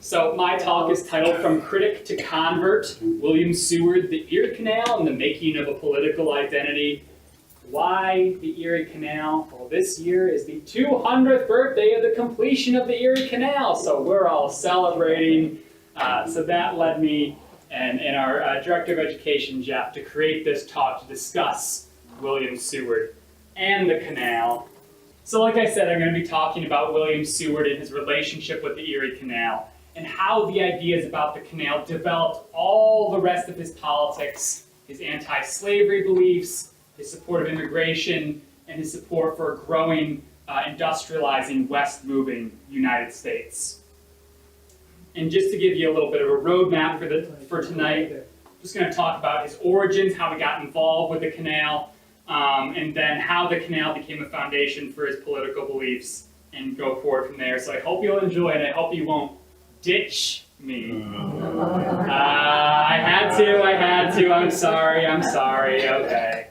So my talk is titled From Critic to Convert, William Seward, the Erie Canal and the Making of a Political Identity. Why the Erie Canal? Well, this year is the 200th birthday of the completion of the Erie Canal, so we're all celebrating. So that led me and our Director of Education, Jeff, to create this talk to discuss William Seward and the canal. So like I said, I'm going to be talking about William Seward and his relationship with the Erie Canal, and how the ideas about the canal developed all the rest of his politics, his anti-slavery beliefs, his support of immigration, and his support for a growing, industrializing, west-moving United States. And just to give you a little bit of a roadmap for tonight, I'm just going to talk about his origins, how he got involved with the canal, and then how the canal became a foundation for his political beliefs, and go forward from there. So I hope you'll enjoy it. I hope you won't ditch me. I had to. I'm sorry. Okay.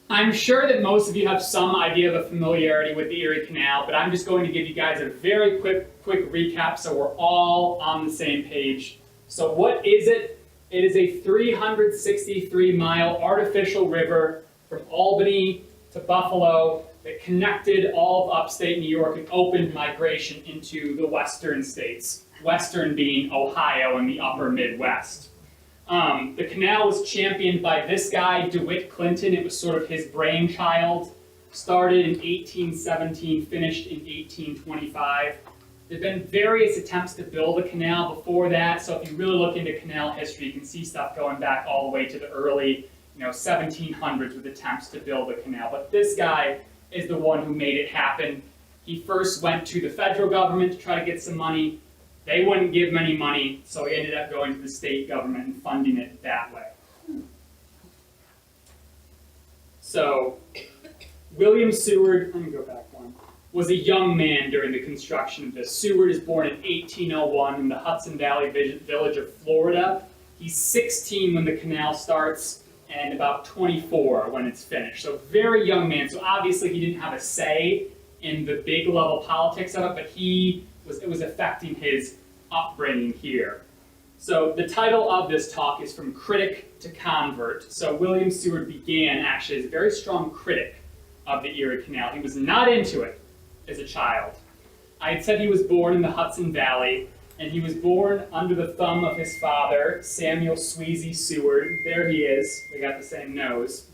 I'm sure that most of you have some idea of a familiarity with the Erie Canal, but I'm just going to give you guys a very quick recap so we're all on the same page. So what is it? It is a 363-mile artificial river from Albany to Buffalo that connected all of upstate New York and opened migration into the western states, western being Ohio and the upper Midwest. The canal was championed by this guy, DeWitt Clinton. It was sort of his brainchild. Started in 1817, finished in 1825. There have been various attempts to build a canal before that, so if you really look into canal history, you can see stuff going back all the way to the early 1700s with attempts to build a canal. But this guy is the one who made it happen. He first went to the federal government to try to get some money. They wouldn't give him any money, so he ended up going to the state government and funding it that way. So, William Seward, let me go back one, was a young man during the construction of this. Seward is born in 1801 in the Hudson Valley village of Florida. He's 16 when the canal starts, and about 24 when it's finished. So very young man. So obviously he didn't have a say in the big level politics of it, but it was affecting his upbringing here. So the title of this talk is From Critic to Convert. So William Seward began actually as a very strong critic of the Erie Canal. He was not into it as a child. I had said he was born in the Hudson Valley, and he was born under the thumb of his father, Samuel Sweezy Seward. There he is. They got the same nose.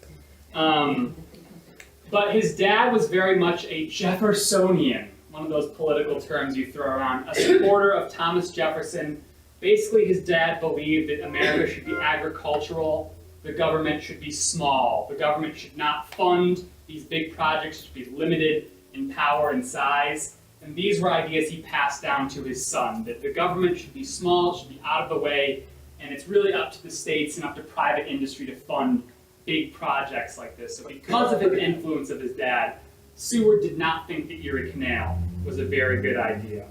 But his dad was very much a Jeffersonian, one of those political terms you throw around, a supporter of Thomas Jefferson. Basically, his dad believed that America should be agricultural, the government should be small, the government should not fund these big projects, should be limited in power and size. And these were ideas he passed down to his son, that the government should be small, should be out of the way, and it's really up to the states and up to private industry to fund big projects like this. So because of the influence of his dad, Seward did not think the Erie Canal was a very good idea.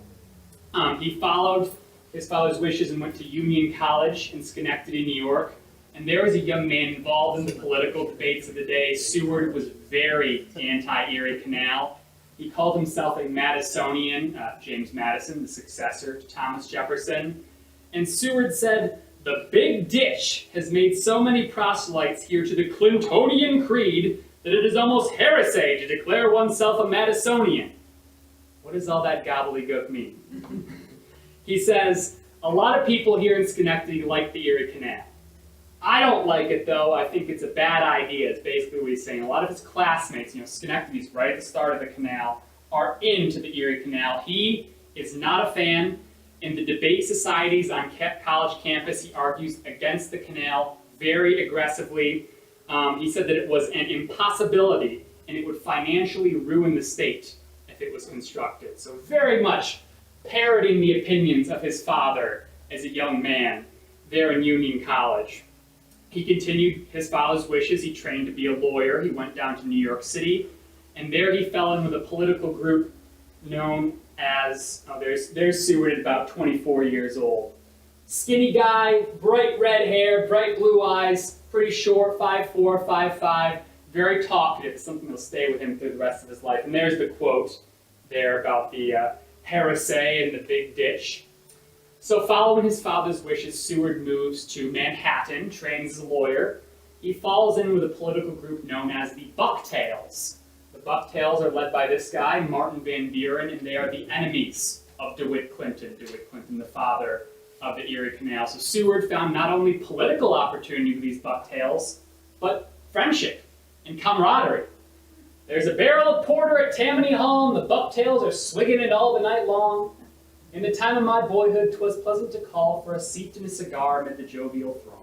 He followed his father's wishes and went to Union College in Schenectady, New York. And there was a young man involved in the political debates of the day. Seward was very anti-Erie Canal. He called himself a Madisonian, James Madison, the successor to Thomas Jefferson. And Seward said, "The big ditch has made so many proselytes here to the Clintonian creed that it is almost heresy to declare oneself a Madisonian." What does all that gobbledygook mean? He says, "A lot of people here in Schenectady like the Erie Canal. I don't like it, though. I think it's a bad idea," is basically what he's saying. A lot of his classmates, Schenectady's right at the start of the canal, are into the Erie Canal. He is not a fan. In the debate societies on college campus, he argues against the canal very aggressively. He said that it was an impossibility and it would financially ruin the state if it was constructed. So very much parroting the opinions of his father as a young man there in Union College. He continued his father's wishes. He trained to be a lawyer. He went down to New York City, and there he fell in with a political group known as, there's Seward at about 24 years old. Skinny guy, bright red hair, bright blue eyes, pretty short, 5'4", 5'5", very talkative. It's something that'll stay with him through the rest of his life. And there's the quote there about the heresy and the big ditch. So following his father's wishes, Seward moves to Manhattan, trains as a lawyer. He falls in with a political group known as the Bucktails. The Bucktails are led by this guy, Martin Van Buren, and they are the enemies of DeWitt Clinton. DeWitt Clinton, the father of the Erie Canal. So Seward found not only political opportunity with these Bucktails, but friendship and camaraderie. There's a barrel of porter at Tammany Hall, and the Bucktails are swigging it all the night long. In the time of my boyhood, 'twas pleasant to call for a seat and a cigar amid the jovial throng.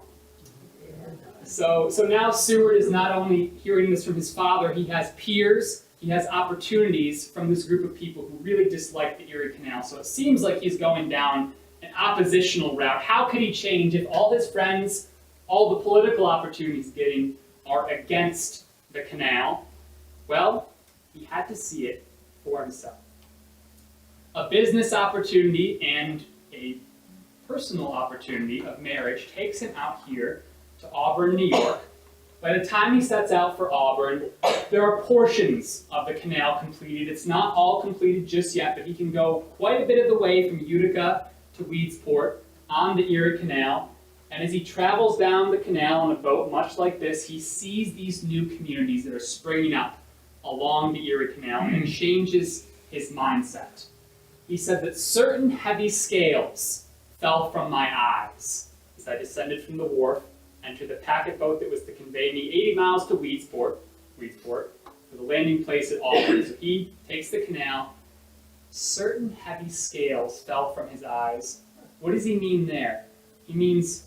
So now Seward is not only hearing this from his father, he has peers, he has opportunities from this group of people who really dislike the Erie Canal. So it seems like he's going down an oppositional route. How could he change if all his friends, all the political opportunities he's getting are against the canal? Well, he had to see it for himself. A business opportunity and a personal opportunity of marriage takes him out here to Auburn, New York. By the time he sets out for Auburn, there are portions of the canal completed. It's not all completed just yet, but he can go quite a bit of the way from Utica to Weedsport on the Erie Canal. And as he travels down the canal on a boat much like this, he sees these new communities that are springing up along the Erie Canal, and it changes his mindset. He said that certain heavy scales fell from my eyes as I descended from the wharf, entered the packet boat that was to convey me 80 miles to Weedsport, for the landing place at Auburn. So he takes the canal. Certain heavy scales fell from his eyes. What does he mean there? He means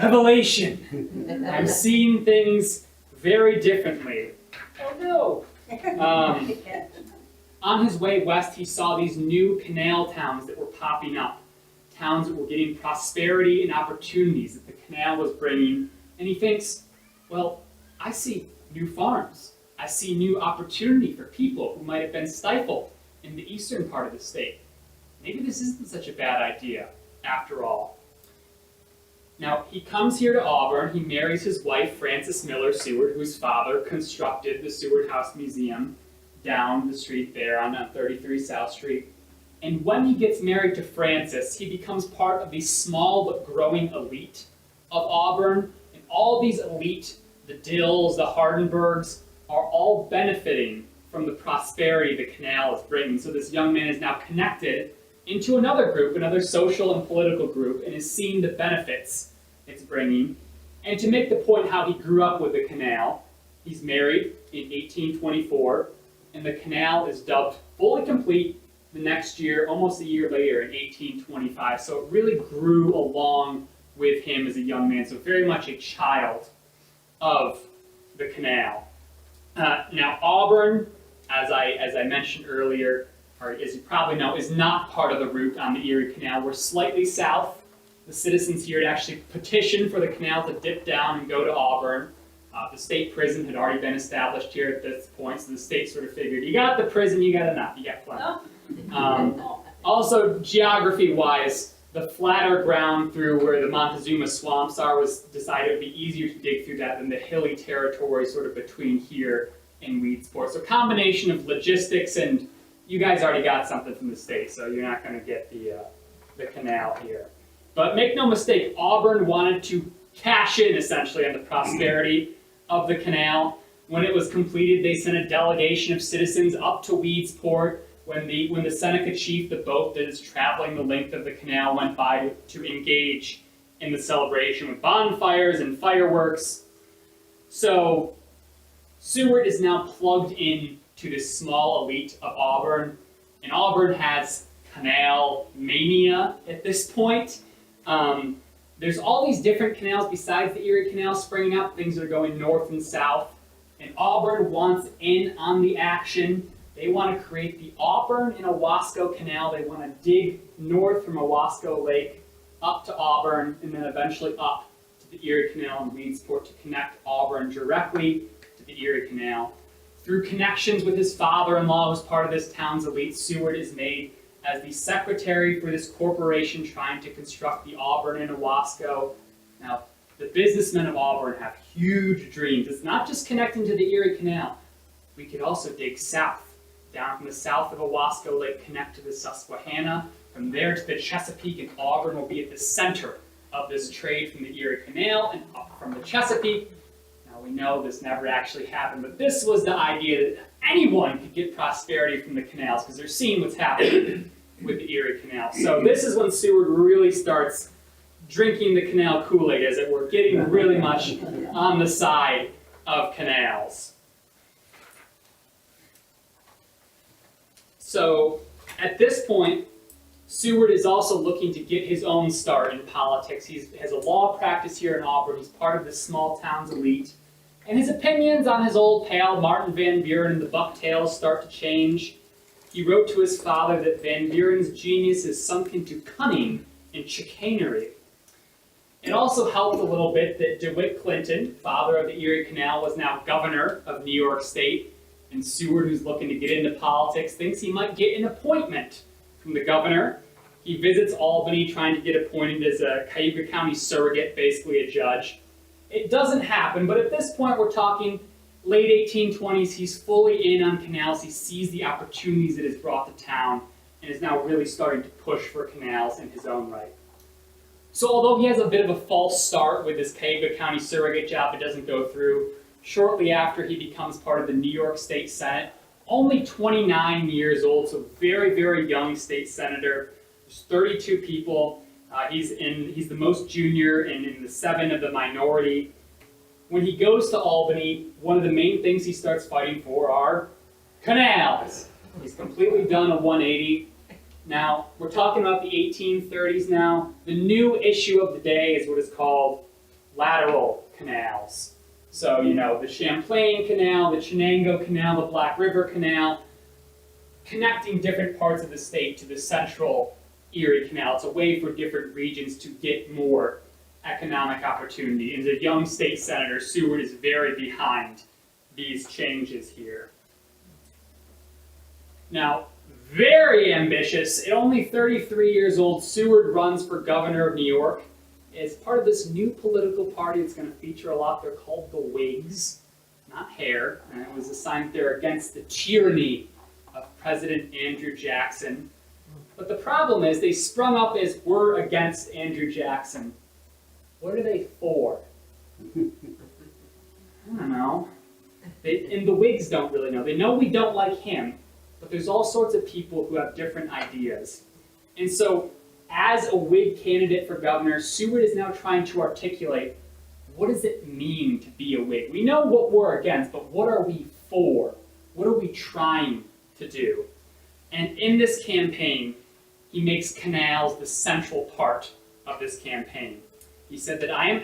revelation. I'm seeing things very differently. Oh no! On his way west, he saw these new canal towns that were popping up. Towns that were getting prosperity and opportunities that the canal was bringing. And he thinks, well, I see new farms. I see new opportunity for people who might have been stifled in the eastern part of the state. Maybe this isn't such a bad idea, after all. Now, he comes here to Auburn. He marries his wife, Frances Miller Seward, whose father constructed the Seward House Museum down the street there on 33 South Street. And when he gets married to Frances, he becomes part of the small but growing elite of Auburn. And all these elite, the Dills, the Hardenbergs, are all benefiting from the prosperity the canal is bringing. So this young man is now connected into another group, another social and political group, and is seeing the benefits it's bringing. And to make the point how he grew up with the canal, he's married in 1824, and the canal is dubbed fully complete the next year, almost a year later, in 1825. So it really grew along with him as a young man, so very much a child of the canal. Now, Auburn, as I mentioned earlier, or as you probably know, is not part of the route on the Erie Canal. We're slightly south. The citizens here had actually petitioned for the canal to dip down and go to Auburn. The state prison had already been established here at this point, so the state sort of figured, you got the prison, you got enough, you got plenty. Also, geography-wise, the flatter ground through where the Montezuma swamps are was decided it would be easier to dig through that than the hilly territory sort of between here and Weedsport. So combination of logistics, and you guys already got something from the state, so you're not going to get the canal here. But make no mistake, Auburn wanted to cash in essentially on the prosperity of the canal. When it was completed, they sent a delegation of citizens up to Weedsport. When the Seneca chief, the boat that is traveling the length of the canal, went by to engage in the celebration with bonfires and fireworks. So Seward is now plugged in to this small elite of Auburn, and Auburn has canal mania at this point. There's all these different canals besides the Erie Canal springing up, things that are going north and south, and Auburn wants in on the action. They want to create the Auburn and Owasco Canal. They want to dig north from Owasco Lake up to Auburn, and then eventually up to the Erie Canal and Weedsport to connect Auburn directly to the Erie Canal. Through connections with his father-in-law, who's part of this town's elite, Seward is made as the secretary for this corporation trying to construct the Auburn and Owasco. Now, the businessmen of Auburn have huge dreams. It's not just connecting to the Erie Canal. We could also dig south, down from the south of Owasco Lake, connect to the Susquehanna, From there to the Chesapeake and Auburn will be at the center of this trade from the Erie Canal and up from the Chesapeake. Now we know this never actually happened, but this was the idea that anyone could get prosperity from the canals because they're seeing what's happening with the Erie Canal. So this is when Seward really starts drinking the canal Kool-Aid, as it were, getting really much on the side of canals. So at this point, Seward is also looking to get his own start in politics. He has a law practice here in Auburn. He's part of this small town's elite. And his opinions on his old pal, Martin Van Buren, and the Bucktails start to change. He wrote to his father that Van Buren's genius is sunk into cunning and chicanery. It also helped a little bit that DeWitt Clinton, father of the Erie Canal, was now governor of New York State. And Seward, who's looking to get into politics, thinks he might get an appointment from the governor. He visits Albany trying to get appointed as a Cayuga County surrogate, basically a judge. It doesn't happen, but at this point we're talking late 1820s. He's fully in on canals. He sees the opportunities it has brought to town and is now really starting to push for canals in his own right. So although he has a bit of a false start with this Cayuga County surrogate job, it doesn't go through. Shortly after, he becomes part of the New York State Senate, only 29 years old, so very, very young state senator. There's 32 people. He's the most junior and in the 7 of the minority. When he goes to Albany, one of the main things he starts fighting for are canals. He's completely done a 180. Now, we're talking about the 1830s now. The new issue of the day is what is called lateral canals. So, you know, the Champlain Canal, the Chenango Canal, the Black River Canal, connecting different parts of the state to the central Erie Canal. It's a way for different regions to get more economic opportunity. And as a young state senator, Seward is very behind these changes here. Now, very ambitious, at only 33 years old, Seward runs for governor of New York. As part of this new political party that's going to feature a lot. They're called the Whigs, not hair, and it was assigned there against the tyranny of President Andrew Jackson. But the problem is they sprung up as we're against Andrew Jackson. What are they for? I don't know. And the Whigs don't really know. They know we don't like him, but there's all sorts of people who have different ideas. And so, as a Whig candidate for governor, Seward is now trying to articulate, what does it mean to be a Whig? We know what we're against, but what are we for? What are we trying to do? And in this campaign, he makes canals the central part of this campaign. He said that I am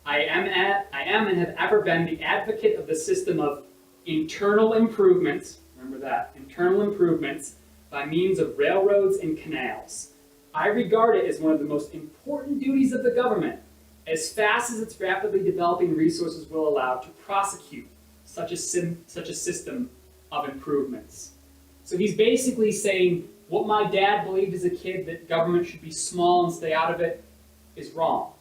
and have ever been the advocate of the system of internal improvements, remember that, internal improvements by means of railroads and canals. I regard it as one of the most important duties of the government, as fast as its rapidly developing resources will allow, to prosecute such a system of improvements. So he's basically saying, what my dad believed as a kid, that government should be small and stay out of it, is wrong.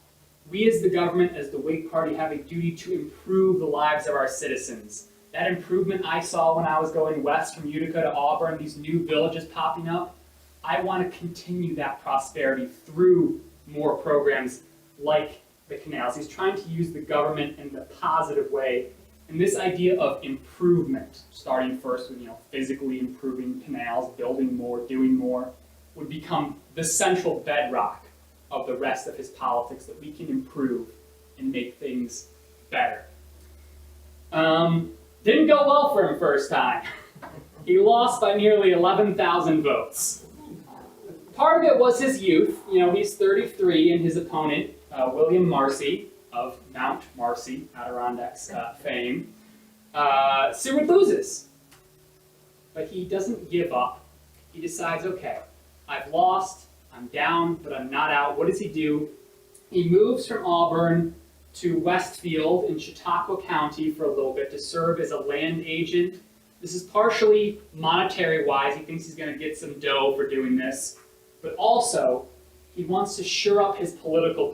We as the government, as the Whig Party, have a duty to improve the lives of our citizens. That improvement I saw when I was going west from Utica to Auburn, these new villages popping up, I want to continue that prosperity through more programs like the canals. He's trying to use the government in the positive way. And this idea of improvement, starting first with physically improving canals, building more, doing more, would become the central bedrock of the rest of his politics, that we can improve and make things better. Didn't go well for him first time. He lost by nearly 11,000 votes. Part of it was his youth. He's 33, and his opponent, William Marcy, of Mount Marcy, Adirondacks fame, Seward loses. But he doesn't give up. He decides, okay, I've lost, I'm down, but I'm not out. What does he do? He moves from Auburn to Westfield in Chautauqua County for a little bit to serve as a land agent. This is partially monetary-wise. He thinks he's going to get some dough for doing this. But also, he wants to shore up his political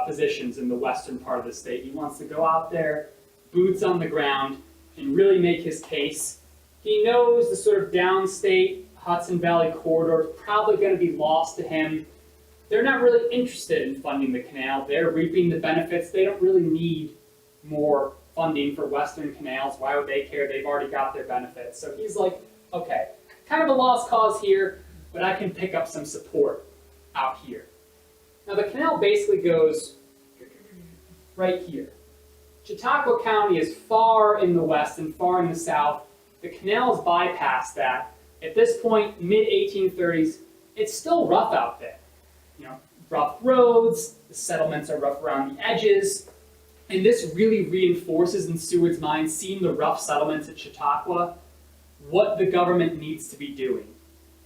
positions in the western part of the state. He wants to go out there, boots on the ground, and really make his case. He knows the sort of downstate Hudson Valley corridor is probably going to be lost to him. They're not really interested in funding the canal. They're reaping the benefits. They don't really need more funding for Western canals. Why would they care? They've already got their benefits. So he's like, okay, kind of a lost cause here, but I can pick up some support out here. Now the canal basically goes right here. Chautauqua County is far in the west and far in the south. The canals bypass that. At this point, mid-1830s, it's still rough out there. You know, rough roads, the settlements are rough around the edges, and this really reinforces in Seward's mind, seeing the rough settlements at Chautauqua, what the government needs to be doing.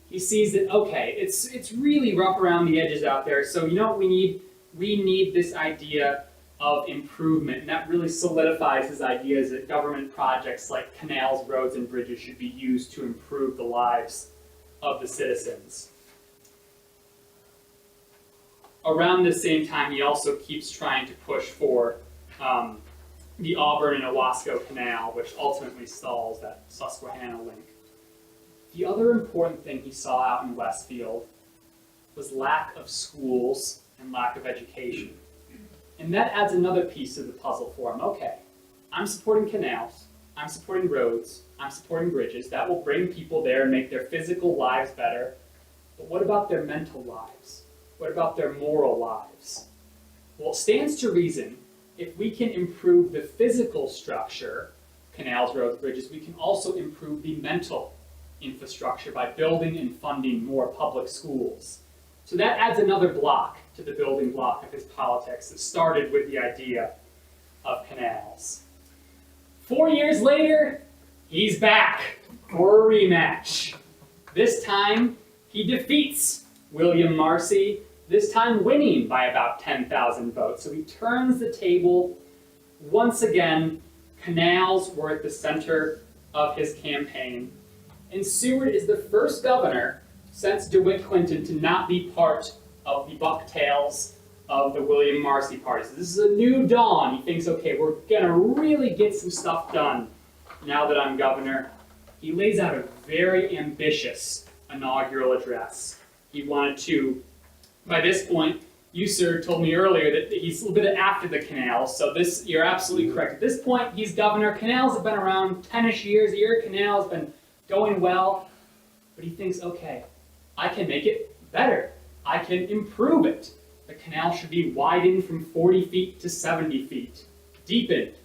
He sees that, okay, it's really rough around the edges out there, so you know what we need? We need this idea of improvement, and that really solidifies his ideas that government projects like canals, roads, and bridges should be used to improve the lives of the citizens. Around the same time, he also keeps trying to push for the Auburn and Owasco Canal, which ultimately stalls that Susquehanna link. The other important thing he saw out in Westfield was lack of schools and lack of education. And that adds another piece of the puzzle for him. Okay, I'm supporting canals, I'm supporting roads, I'm supporting bridges. That will bring people there and make their physical lives better. But what about their mental lives? What about their moral lives? Well, it stands to reason, if we can improve the physical structure, canals, roads, bridges, we can also improve the mental infrastructure by building and funding more public schools. So that adds another block to the building block of his politics that started with the idea of canals. 4 years later, he's back for a rematch. This time, he defeats William Marcy, this time winning by about 10,000 votes. So he turns the table. Once again, canals were at the center of his campaign. And Seward is the first governor since DeWitt Clinton to not be part of the bucktails of the William Marcy party. So this is a new dawn. He thinks, okay, we're gonna really get some stuff done now that I'm governor. He lays out a very ambitious inaugural address. He wanted to, by this point, you, sir, told me earlier that he's a little bit after the canals, so this, you're absolutely correct. At this point, he's governor. Canals have been around 10-ish years. The Erie Canal has been going well, but he thinks, okay, I can make it better. I can improve it. The canal should be widened from 40 feet to 70 feet, deepened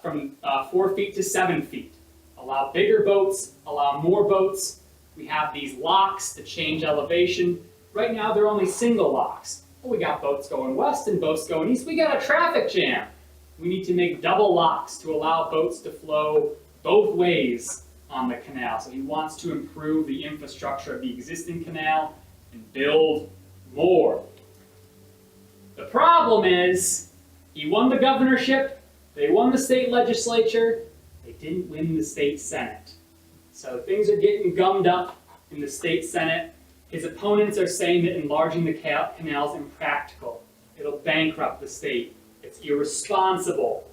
from 4 feet to 7 feet. Allow bigger boats, allow more boats. We have these locks to change elevation. Right now, they're only single locks. Well, we got boats going west and boats going east. We got a traffic jam. We need to make double locks to allow boats to flow both ways on the canal. So he wants to improve the infrastructure of the existing canal and build more. The problem is, he won the governorship, they won the state legislature, they didn't win the state senate. So things are getting gummed up in the state senate. His opponents are saying that enlarging the canal is impractical. It'll bankrupt the state. It's irresponsible.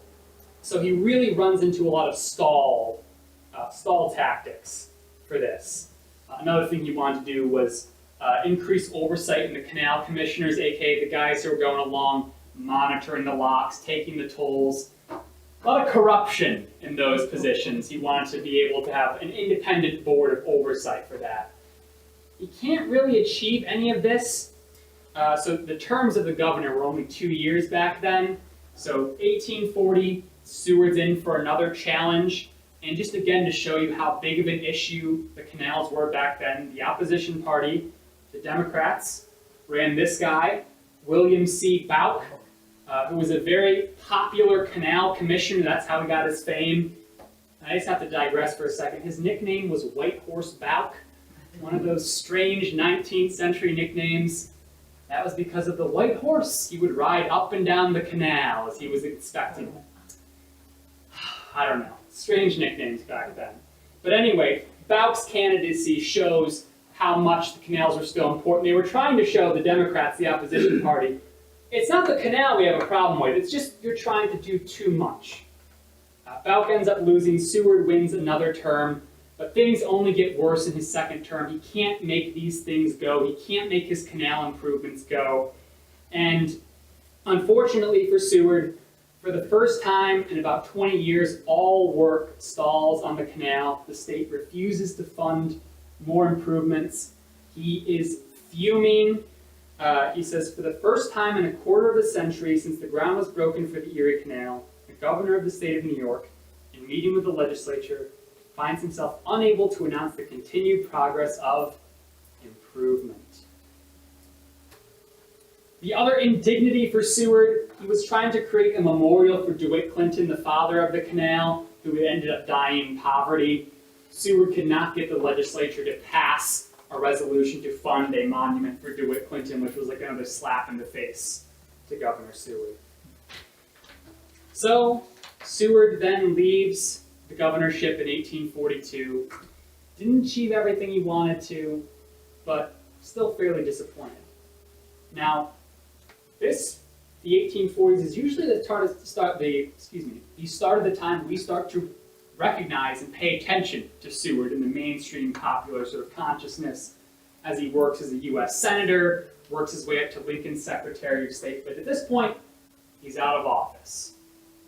So he really runs into a lot of stall tactics for this. Another thing he wanted to do was increase oversight in the canal commissioners, aka the guys who are going along, monitoring the locks, taking the tolls. A lot of corruption in those positions. He wanted to be able to have an independent board of oversight for that. He can't really achieve any of this. So the terms of the governor were only 2 years back then. So 1840, Seward's in for another challenge. And just again to show you how big of an issue the canals were back then, the opposition party, the Democrats, ran this guy, William C. Bouck, who was a very popular canal commissioner. That's how he got his fame. And I just have to digress for a second. His nickname was White Horse Bouck, one of those strange 19th century nicknames. That was because of the white horse he would ride up and down the canal as he was inspecting. I don't know. Strange nicknames back then. But anyway, Bouck's candidacy shows how much the canals were still important. They were trying to show the Democrats, the opposition party, it's not the canal we have a problem with, it's just you're trying to do too much. Bouck ends up losing, Seward wins another term, But things only get worse in his second term. He can't make these things go. He can't make his canal improvements go. And unfortunately for Seward, for the first time in about 20 years, all work stalls on the canal. The state refuses to fund more improvements. He is fuming. He says, for the first time in a quarter of a century since the ground was broken for the Erie Canal, the governor of the state of New York, in meeting with the legislature, finds himself unable to announce the continued progress of improvement. The other indignity for Seward, he was trying to create a memorial for DeWitt Clinton, the father of the canal, who ended up dying in poverty. Seward could not get the legislature to pass a resolution to fund a monument for DeWitt Clinton, which was like another slap in the face to Governor Seward. So Seward then leaves the governorship in 1842. Didn't achieve everything he wanted to, but still fairly disappointed. Now, the 1840s is usually the start of the time we start to recognize and pay attention to Seward in the mainstream popular sort of consciousness as he works as a U.S. Senator, works his way up to Lincoln's Secretary of State, but at this point, he's out of office.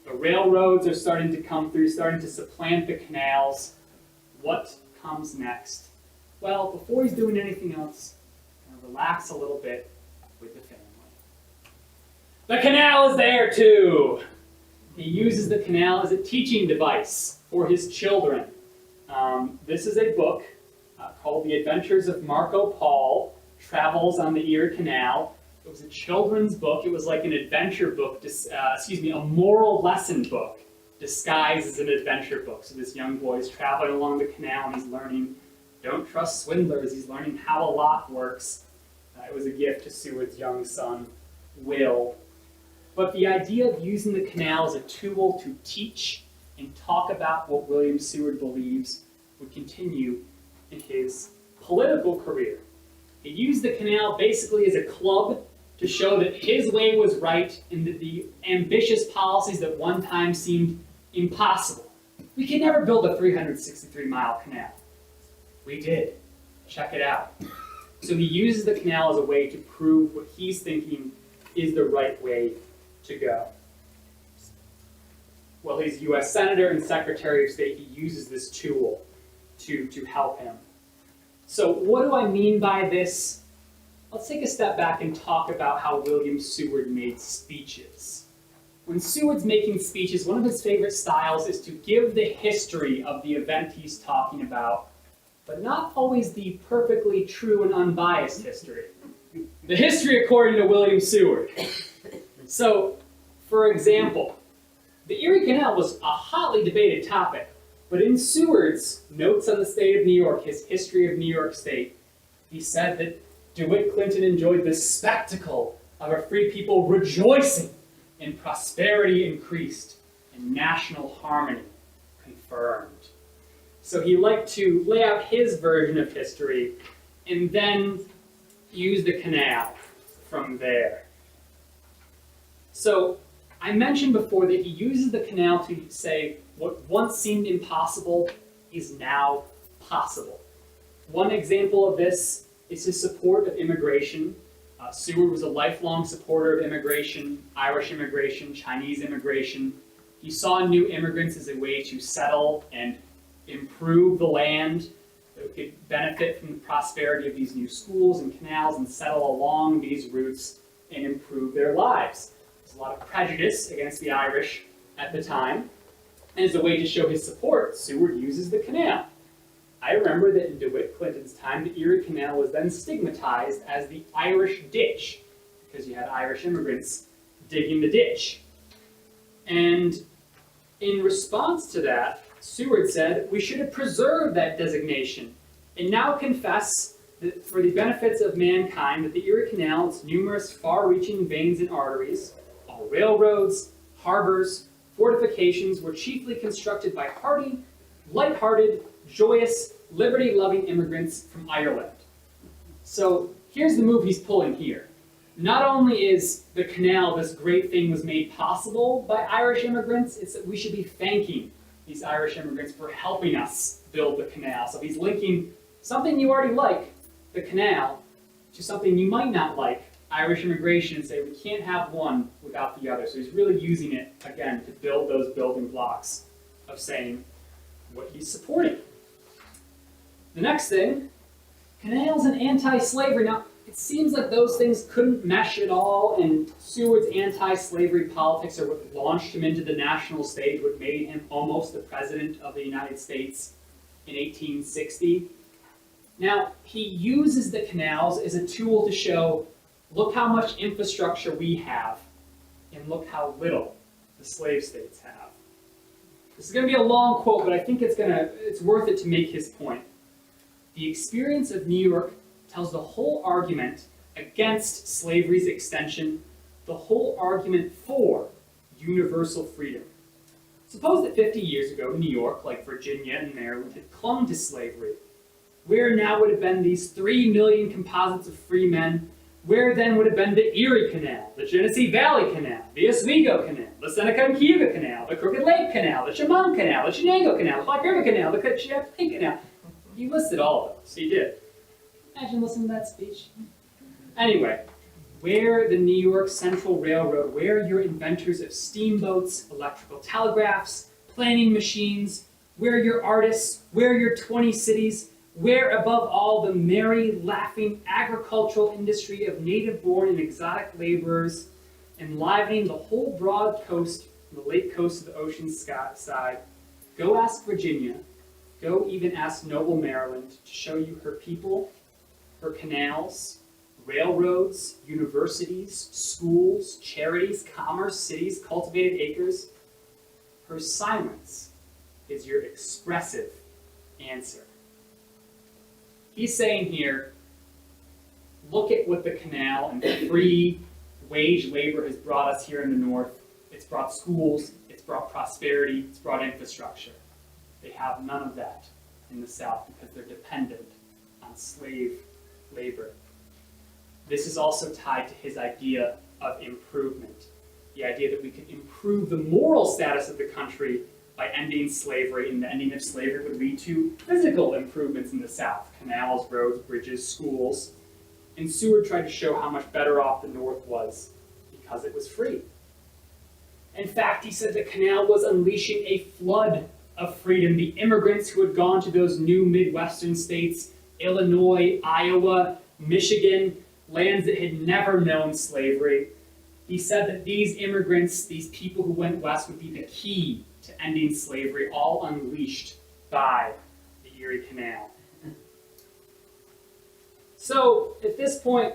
The railroads are starting to come through, starting to supplant the canals. What comes next? Well, before he's doing anything else, relax a little bit with the family. The canal is there too. He uses the canal as a teaching device for his children. This is a book called The Adventures of Marco Polo, Travels on the Erie Canal. It was a children's book. It was like an adventure book, a moral lesson book disguised as an adventure book. So this young boy is traveling along the canal and he's learning, don't trust swindlers. He's learning how a lock works. It was a gift to Seward's young son, Will. But the idea of using the canal as a tool to teach and talk about what William Seward believes would continue in his political career. He used the canal basically as a club to show that his way was right and that the ambitious policies that one time seemed impossible. We could never build a 363-mile canal. We did. Check it out. So he uses the canal as a way to prove what he's thinking is the right way to go. Well, he's U.S. Senator and Secretary of State. He uses this tool to help him. So what do I mean by this? Let's take a step back and talk about how William Seward made speeches. When Seward's making speeches, one of his favorite styles is to give the history of the event he's talking about, but not always the perfectly true and unbiased history. The history according to William Seward. So, for example, the Erie Canal was a hotly debated topic, but in Seward's Notes on the State of New York, his History of New York State, he said that DeWitt Clinton enjoyed the spectacle of a free people rejoicing in prosperity increased and national harmony confirmed. So he liked to lay out his version of history and then use the canal from there. So I mentioned before that he uses the canal to say what once seemed impossible is now possible. One example of this is his support of immigration. Seward was a lifelong supporter of immigration, Irish immigration, Chinese immigration. He saw new immigrants as a way to settle and improve the land that could benefit from the prosperity of these new schools and canals and settle along these routes and improve their lives. There's a lot of prejudice against the Irish at the time, and as a way to show his support, Seward uses the canal. I remember that in DeWitt Clinton's time, the Erie Canal was then stigmatized as the Irish ditch, because you had Irish immigrants digging the ditch. And in response to that, Seward said, we should have preserved that designation and now confess that for the benefits of mankind that the Erie Canal, its numerous far-reaching veins and arteries, all railroads, harbors, fortifications were chiefly constructed by hardy, light-hearted, joyous, liberty-loving immigrants from Ireland. So here's the move he's pulling here. Not only is the canal, this great thing, was made possible by Irish immigrants, it's that we should be thanking these Irish immigrants for helping us build the canal. So he's linking something you already like, the canal, to something you might not like, Irish immigration, and say we can't have one without the other. So he's really using it, again, to build those building blocks of saying what he's supporting. The next thing, canals and anti-slavery. Now, it seems like those things couldn't mesh at all, and Seward's anti-slavery politics are what launched him into the national stage, what made him almost the president of the United States in 1860. Now, he uses the canals as a tool to show, look how much infrastructure we have, and look how little the slave states have. This is going to be a long quote, but I think it's worth it to make his point. The experience of New York tells the whole argument against slavery's extension, the whole argument for universal freedom. Suppose that 50 years ago, New York, like Virginia and Maryland, had clung to slavery. Where now would have been these 3 million composites of free men? Where then would have been the Erie Canal, the Genesee Valley Canal, the Oswego Canal, the Seneca and Cayuga Canal, the Crooked Lake Canal, the Chemung Canal, the Chenango Canal, the Black River Canal, the Champlain Canal? You listed all of those. He did. Imagine listening to that speech. Anyway, where the New York Central Railroad, where your inventors of steamboats, electrical telegraphs, planing machines, where your artists, where your 20 cities, where above all the merry, laughing agricultural industry of native-born and exotic laborers, enlivening the whole broad coast and the lake coast of the ocean side. Go ask Virginia, go even ask noble Maryland to show you her people, her canals, railroads, universities, schools, charities, commerce, cities, cultivated acres. Her silence is your expressive answer. He's saying here, look at what the canal and free wage labor has brought us here in the North. It's brought schools, it's brought prosperity, it's brought infrastructure. They have none of that in the South because they're dependent on slave labor. This is also tied to his idea of improvement, the idea that we can improve the moral status of the country by ending slavery, and the ending of slavery would lead to physical improvements in the South, canals, roads, bridges, schools. And Seward tried to show how much better off the North was because it was free. In fact, he said the canal was unleashing a flood of freedom. The immigrants who had gone to those new Midwestern states, Illinois, Iowa, Michigan, lands that had never known slavery, he said that these immigrants, these people who went west, would be the key to ending slavery, all unleashed by the Erie Canal. So, at this point,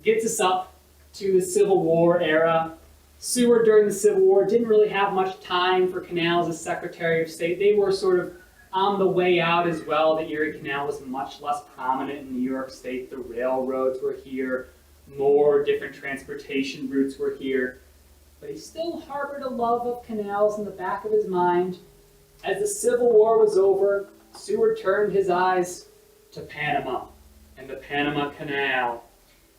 gets us up to the Civil War era. Seward, during the Civil War, didn't really have much time for canals as Secretary of State. They were sort of on the way out as well. The Erie Canal was much less prominent in New York State. The railroads were here. More different transportation routes were here. But he still harbored a love of canals in the back of his mind. As the Civil War was over, Seward turned his eyes to Panama and the Panama Canal.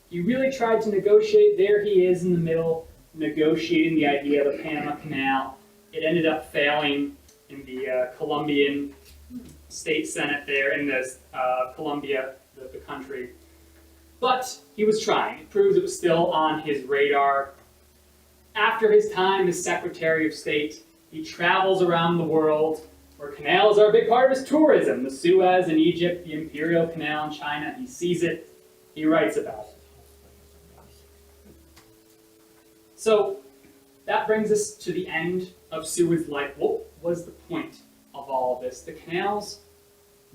He really tried to negotiate. There he is in the middle, negotiating the idea of the Panama Canal. It ended up failing in the Colombian State Senate there, in the Colombia, the country. But he was trying. It proves it was still on his radar. After his time as Secretary of State, he travels around the world, where canals are a big part of his tourism. The Suez in Egypt, the Imperial Canal in China. He sees it, he writes about it. So that brings us to the end of Seward's life. What was the point of all of this? The canals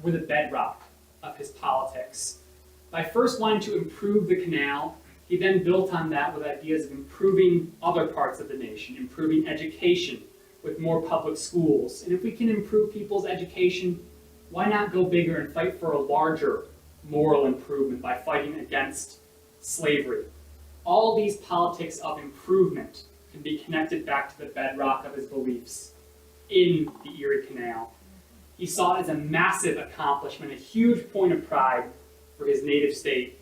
were the bedrock of his politics. By first wanting to improve the canal, he then built on that with ideas of improving other parts of the nation, improving education with more public schools. And if we can improve people's education, why not go bigger and fight for a larger moral improvement by fighting against slavery? All these politics of improvement can be connected back to the bedrock of his beliefs in the Erie Canal. He saw it as a massive accomplishment, a huge point of pride for his native state.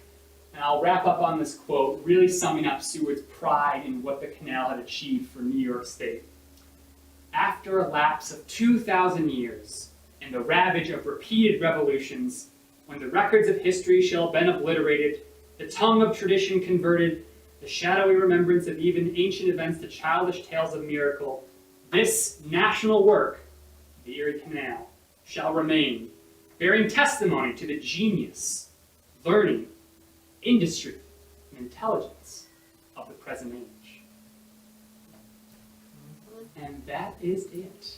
And I'll wrap up on this quote, really summing up Seward's pride in what the canal had achieved for New York State. after a lapse of 2,000 years, and the ravage of repeated revolutions, when the records of history shall have been obliterated, the tongue of tradition converted, the shadowy remembrance of even ancient events to childish tales of miracle, this national work, the Erie Canal, shall remain, bearing testimony to the genius, learning, industry, and intelligence of the present age. And that is it.